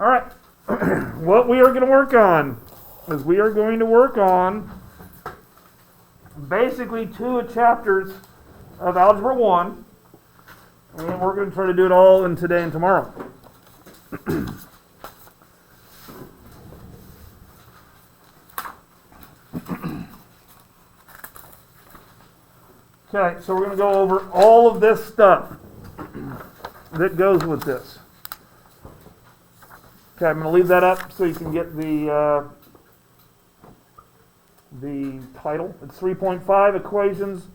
All right. What we are going to work on is we are going to work on basically 2 chapters of Algebra 1. And we're going to try to do it all in today and tomorrow. Okay, so we're going to go over all of this stuff that goes with this. Okay, I'm going to leave that up so you can get the title. It's 3.5 equations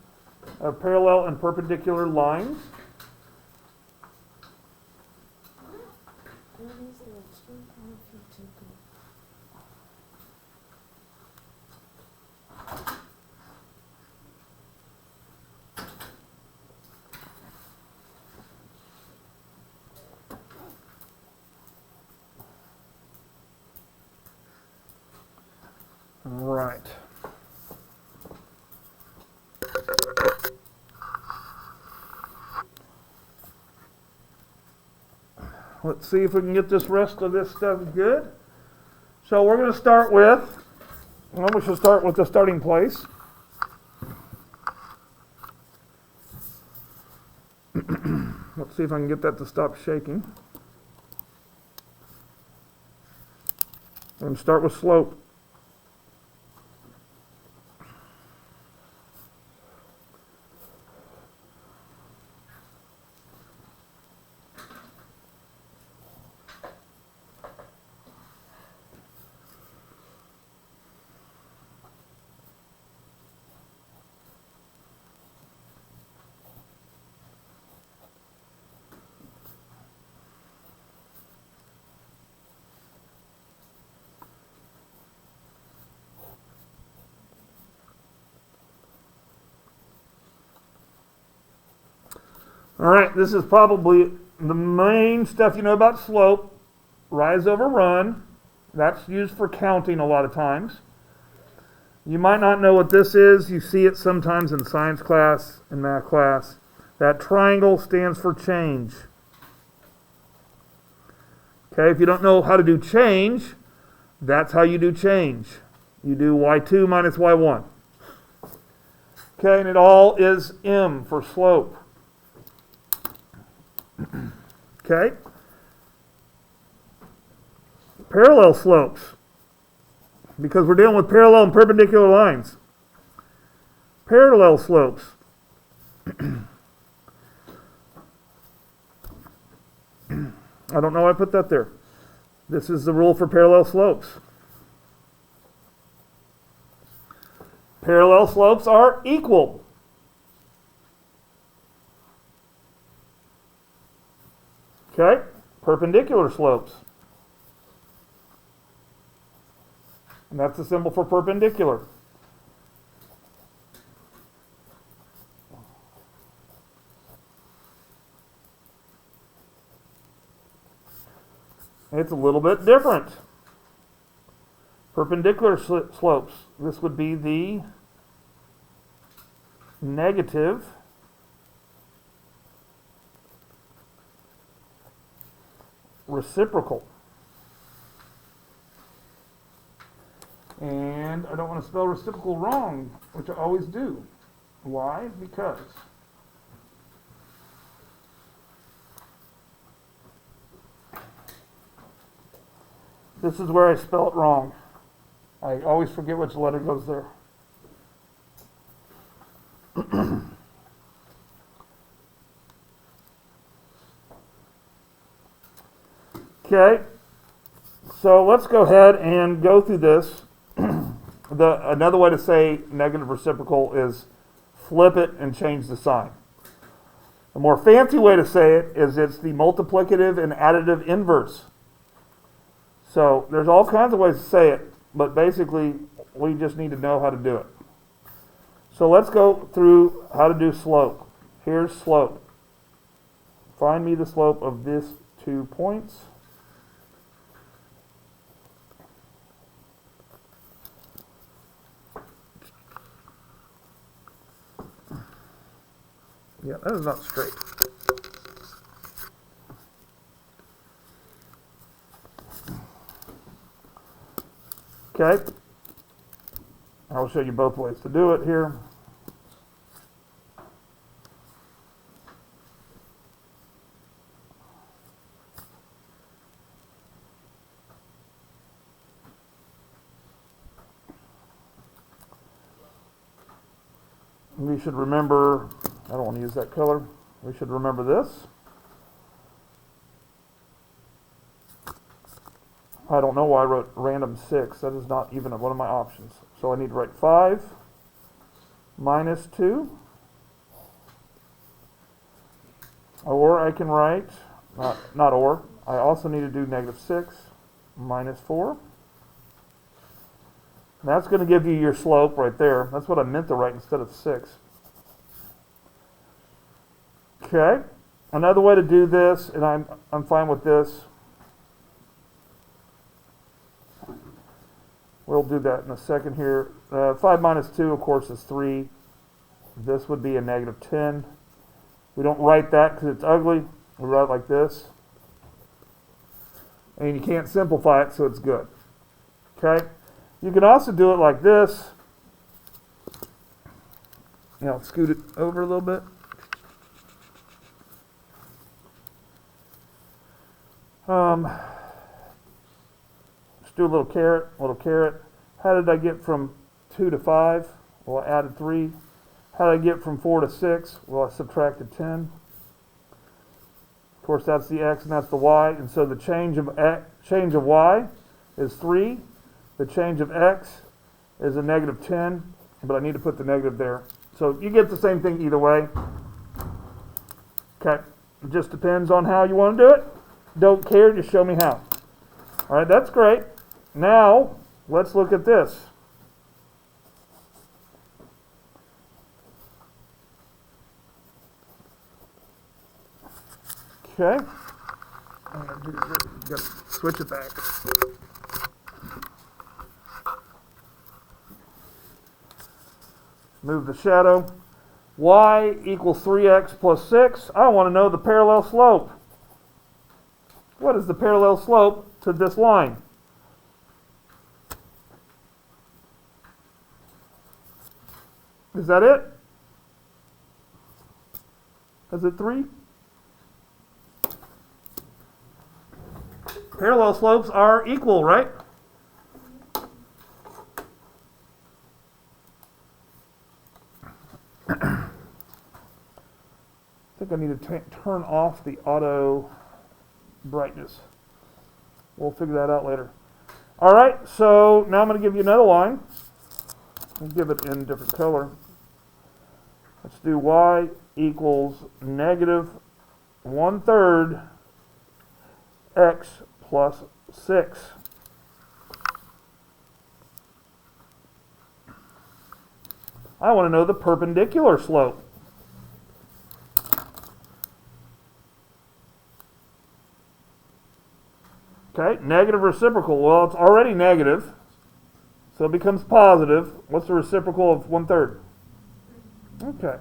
of parallel and perpendicular lines. Right. Let's see if we can get this rest of this stuff good. So we're going to start with, well, we should start with the starting place. Let's see if I can get that to stop shaking. I'm going to start with slope. All right, this is probably the main stuff you know about slope. Rise over run. That's used for counting a lot of times. You might not know what this is. You see it sometimes in science class and math class. That triangle stands for change. Okay, if you don't know how to do change, that's how you do change. You do y2 minus y1. Okay, and it all is m for slope. Okay. Parallel slopes, because we're dealing with parallel and perpendicular lines. Parallel slopes. I don't know why I put that there. This is the rule for parallel slopes. Parallel slopes are equal. Okay, perpendicular slopes. And that's the symbol for perpendicular. It's a little bit different. Perpendicular slopes. This would be the negative reciprocal. And I don't want to spell reciprocal wrong, which I always do. Why? Because this is where I spell it wrong. I always forget which letter goes there. Okay, so let's go ahead and go through this. Another way to say negative reciprocal is flip it and change the sign. A more fancy way to say it is it's the multiplicative and additive inverse. So there's all kinds of ways to say it, but basically we just need to know how to do it. So let's go through how to do slope. Here's slope. Find me the slope of these 2 points. Yeah, that is not straight. Okay. I'll show you both ways to do it here. We should remember, I don't want to use that color. We should remember this. I don't know why I wrote random 6. That is not even one of my options. So I need to write 5 minus 2. Or I can write, not or, I also need to do negative 6 minus 4. And that's going to give you your slope right there. That's what I meant to write instead of 6. Okay. Another way to do this, and I'm fine with this. We'll do that in a second here. 5 minus 2, of course, is 3. This would be a negative 10. We don't write that because it's ugly. We write it like this. And you can't simplify it, so it's good. Okay? You can also do it like this. You know, scoot it over a little bit. Just do a little caret. How did I get from 2 to 5? Well, I added 3. How did I get from 4 to 6? Well, I subtracted 10. Of course, that's the x and that's the y. And so the change of y is 3. The change of x is a negative 10. But I need to put the negative there. So you get the same thing either way. Okay. It just depends on how you want to do it. Don't care, just show me how. All right, that's great. Now, let's look at this. Okay. I'm going to do this. Switch it back. Move the shadow. Y equals 3x plus 6. I want to know the parallel slope. What is the parallel slope to this line? Is that it? Is it 3? Parallel slopes are equal, right? I think I need to turn off the auto brightness. We'll figure that out later. All right, so now I'm going to give you another line. I'll give it in a different color. Let's do y equals negative 1/3 x plus 6. I want to know the perpendicular slope. Okay, negative reciprocal. Well, it's already negative, so it becomes positive. What's the reciprocal of 1/3? Okay.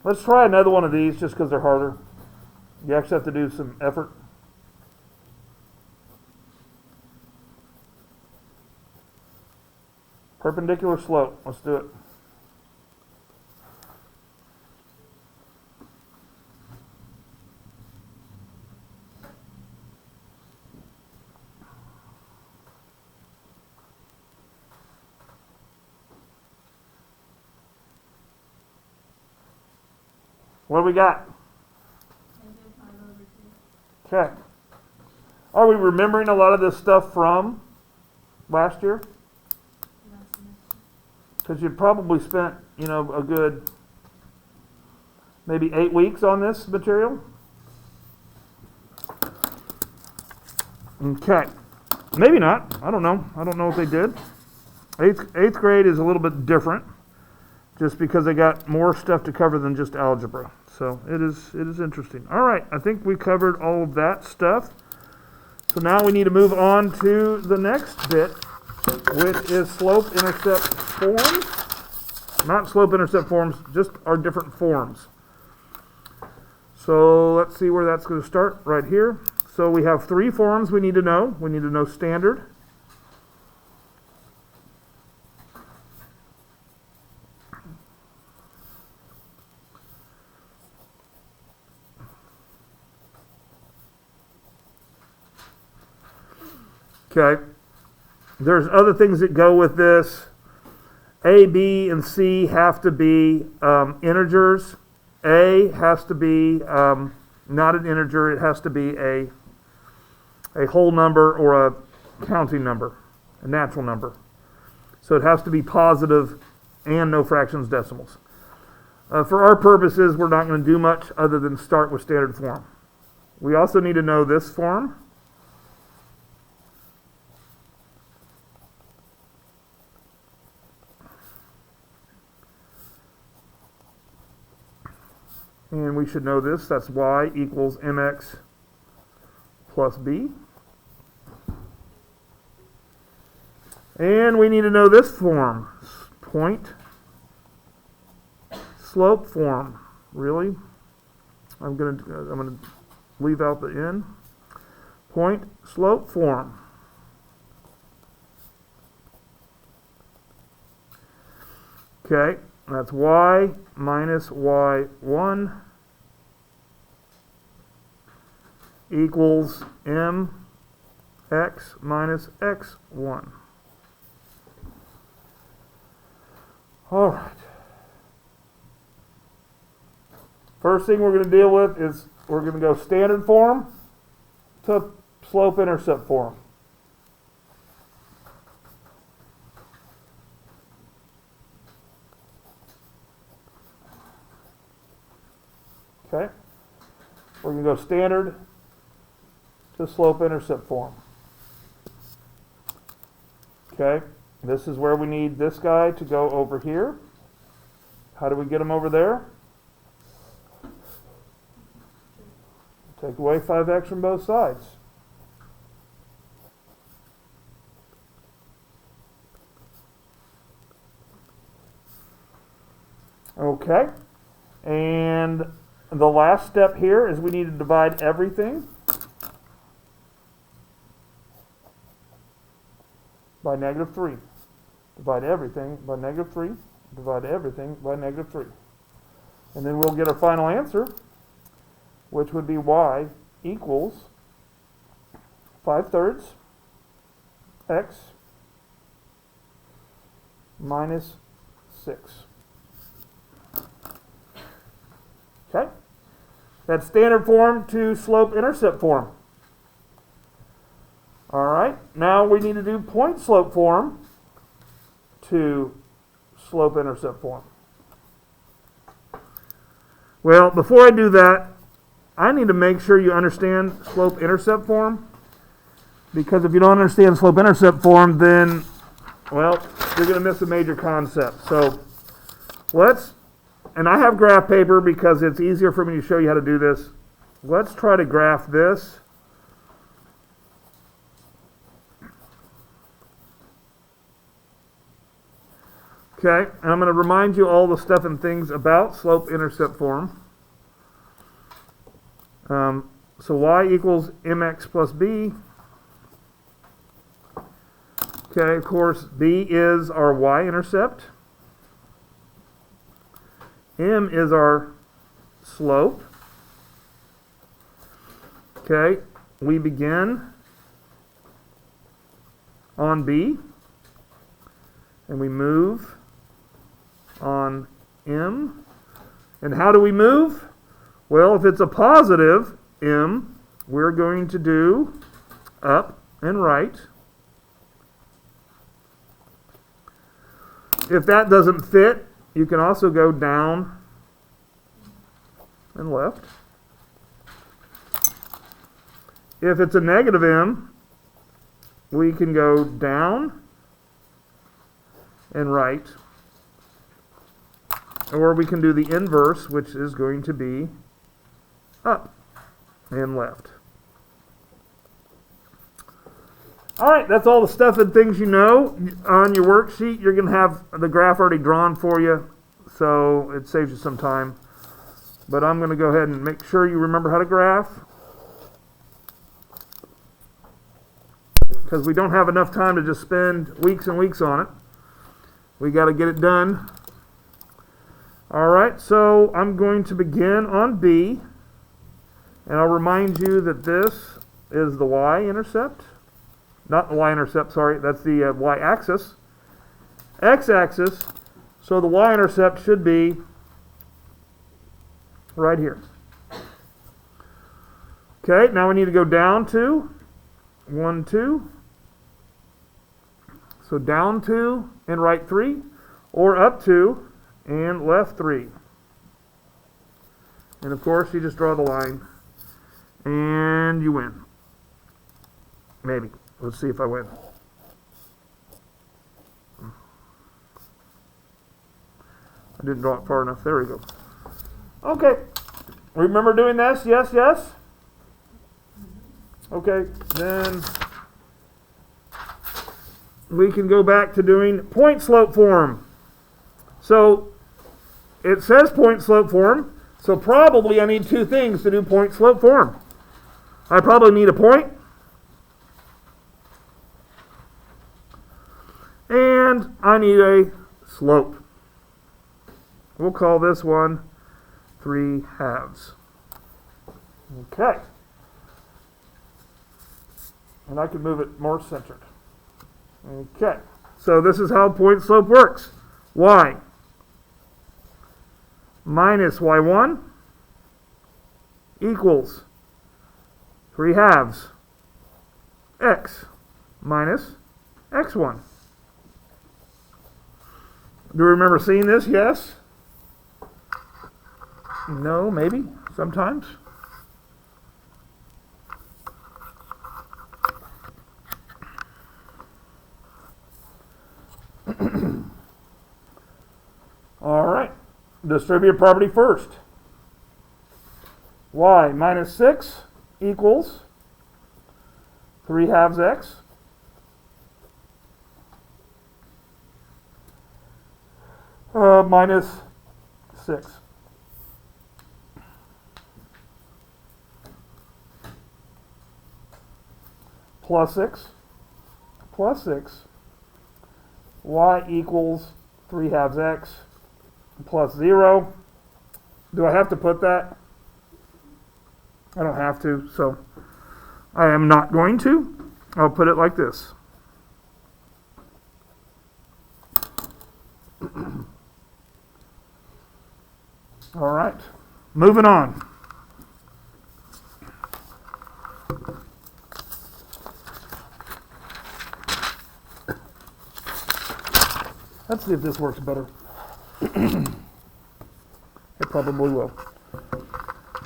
Let's try another one of these just because they're harder. You actually have to do some effort. Perpendicular slope. Let's do it. What do we got? Okay. Are we remembering a lot of this stuff from last year? Because you probably spent, a good maybe 8 weeks on this material. Okay. Maybe not. I don't know. I don't know what they did. Eighth grade is a little bit different, just because they got more stuff to cover than just algebra. So it is interesting. All right, I think we covered all of that stuff. So now we need to move on to the next bit, which is slope-intercept forms. Not slope-intercept forms, just our different forms. So let's see where that's going to start, right here. So we have three forms we need to know. We need to know standard. Okay. There's other things that go with this. A, B, and C have to be integers. A has to be not an integer. It has to be a whole number or a counting number, a natural number. So it has to be positive and no fractions decimals. For our purposes, we're not going to do much other than start with standard form. We also need to know this form. And we should know this. That's y equals mx plus b. And we need to know this form. Point slope form. Really? I'm gonna leave out the n. Point slope form. Okay. That's y minus y1 equals mx minus x1. All right. First thing we're going to deal with is we're going to go standard form to slope-intercept form. Okay, we're going to go standard to slope-intercept form. Okay, this is where we need this guy to go over here. How do we get him over there? Take away 5x from both sides. Okay, and the last step here is we need to divide everything by -3. Divide everything by -3. Divide everything by -3. And then we'll get our final answer, which would be y equals 5/3 x minus 6. Okay? That's standard form to slope-intercept form. All right, now we need to do point slope form to slope-intercept form. Well, before I do that, I need to make sure you understand slope-intercept form, because if you don't understand slope-intercept form, then, well, you're going to miss a major concept. So and I have graph paper because it's easier for me to show you how to do this. Let's try to graph this. Okay, and I'm going to remind you all the stuff and things about slope-intercept form. So y equals mx plus b. Okay, of course, b is our y-intercept. M is our slope. Okay, we begin on B and we move on M. And how do we move? Well, if it's a positive M, we're going to do up and right. If that doesn't fit, you can also go down and left. If it's a negative M, we can go down and right. Or we can do the inverse, which is going to be up and left. All right, that's all the stuff and things you know. On your worksheet, you're going to have the graph already drawn for you, so it saves you some time. But I'm going to go ahead and make sure you remember how to graph. because we don't have enough time to just spend weeks and weeks on it. We got to get it done. All right, so I'm going to begin on B, and I'll remind you that this is the y-intercept. Not the y-intercept, sorry, that's the y-axis. X-axis, so the y-intercept should be right here. Okay, now we need to go down 2. 1, 2. So down 2 and right 3, or up 2 and left 3. And of course, you just draw the line, and you win. Maybe. Let's see if I win. I didn't draw it far enough. There we go. Okay. Remember doing this? Yes, yes? Okay. Then we can go back to doing point slope form. So it says point slope form. So probably I need 2 things to do point slope form. I probably need a point. And I need a slope. We'll call this one 3/2. Okay. And I can move it more centered. Okay. So this is how point slope works. Y minus y1 equals 3/2 x minus x1. Do you remember seeing this? Yes? No, maybe, sometimes. All right, distribute property first. Y minus 6 equals 3/2 x minus 6. Plus 6, plus 6, y equals 3/2 x plus 0. Do I have to put that? I don't have to, so I am not going to. I'll put it like this. All right, moving on. Let's see if this works better. It probably will.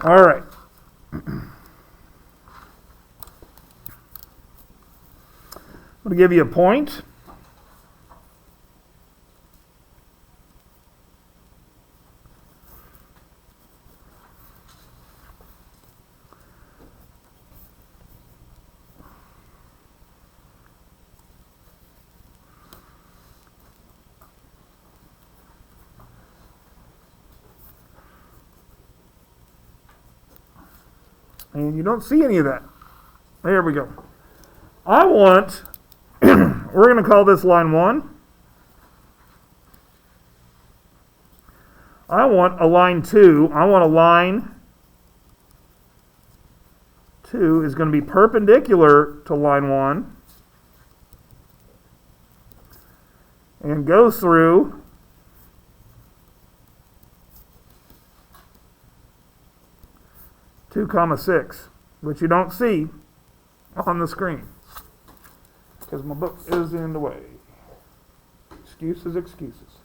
All right. I'm going to give you a point. And you don't see any of that. There we go. I want, we're going to call this line 1. I want a line 2. I want a line 2 is going to be perpendicular to line 1 and go through 2,6, which you don't see on the screen because my book is in the way. Excuses, excuses.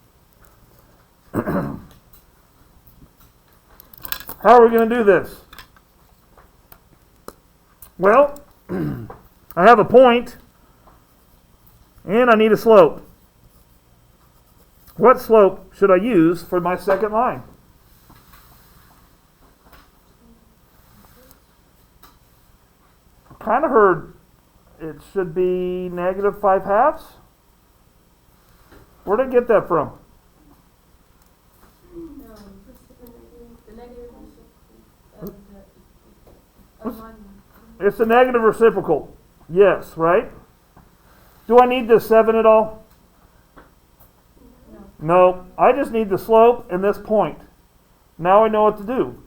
How are we going to do this? Well, I have a point and I need a slope. What slope should I use for my second line? Kind of heard it should be negative 5/2. Where did I get that from? It's a negative reciprocal. Yes, right? Do I need this 7 at all? No. I just need the slope and this point. Now I know what to do.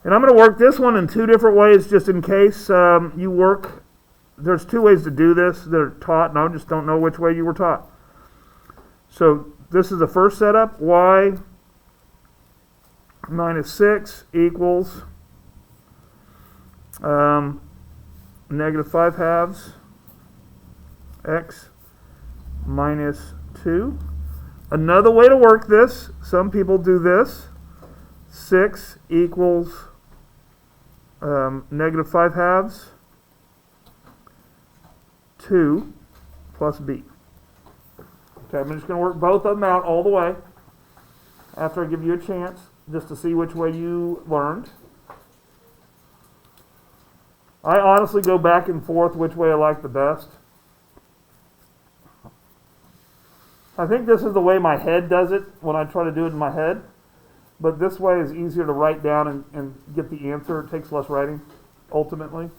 And I'm going to work this one in 2 different ways just in case you work. There's 2 ways to do this that are taught, and I just don't know which way you were taught. So this is the first setup. Y minus 6 equals negative 5 halves x minus 2. Another way to work this, some people do this. 6 equals negative 5 halves 2 plus b. Okay, I'm just going to work both of them out all the way after I give you a chance just to see which way you learned. I honestly go back and forth which way I like the best. I think this is the way my head does it when I try to do it in my head. But this way is easier to write down and get the answer. It takes less writing, ultimately.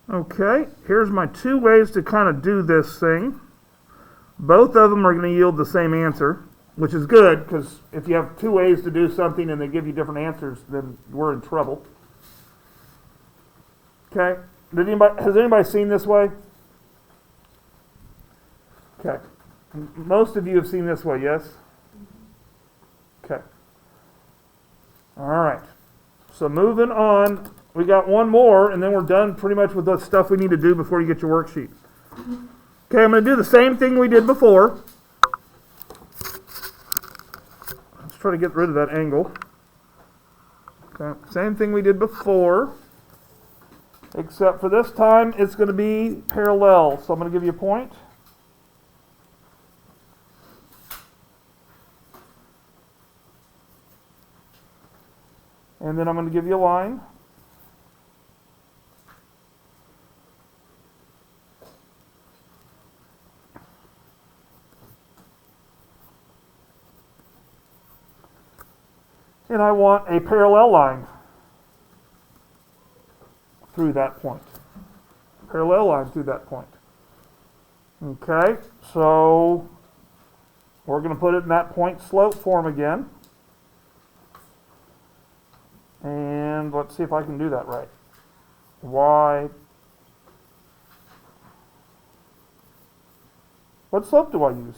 Okay, here's my 2 ways to kind of do this thing. Both of them are going to yield the same answer, which is good, because if you have 2 ways to do something and they give you different answers, then we're in trouble. Okay, has anybody seen this way? Okay, most of you have seen this way, yes? Okay. All right, so moving on. We got one more, and then we're done pretty much with the stuff we need to do before you get your worksheet. Okay, I'm going to do the same thing we did before. Let's try to get rid of that angle. Okay, same thing we did before, except for this time it's going to be parallel. So I'm going to give you a point. And then I'm going to give you a line. And I want a parallel line through that point. Parallel line through that point. Okay, so we're going to put it in that point slope form again. And let's see if I can do that right. Y. What slope do I use?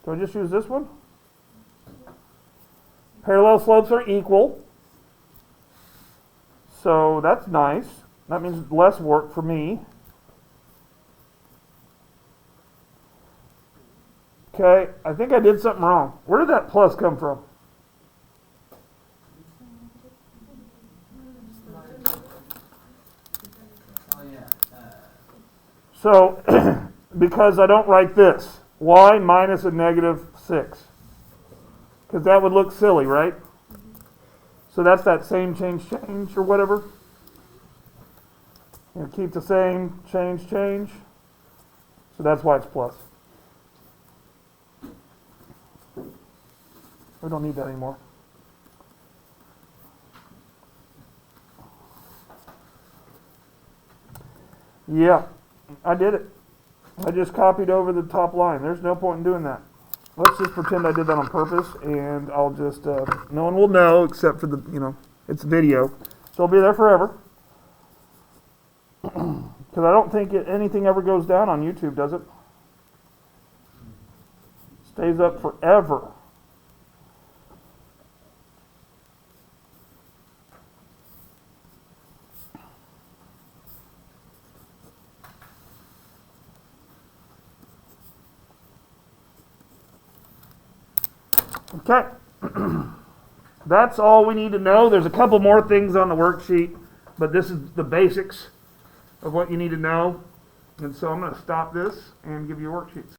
Do I just use this one? Parallel slopes are equal. So that's nice. That means less work for me. Okay, I think I did something wrong. Where did that plus come from? So, because I don't write this, y minus a negative 6. Because that would look silly, right? So that's that same change or whatever. You know, keep the same, change. So that's why it's plus. We don't need that anymore. Yeah, I did it. I just copied over the top line. There's no point in doing that. Let's just pretend I did that on purpose, and I'll just, no one will know except for it's video. So it'll be there forever. Because I don't think anything ever goes down on YouTube, does it? Stays up forever. Okay. That's all we need to know. There's a couple more things on the worksheet, but this is the basics of what you need to know. And so I'm going to stop this and give you worksheets.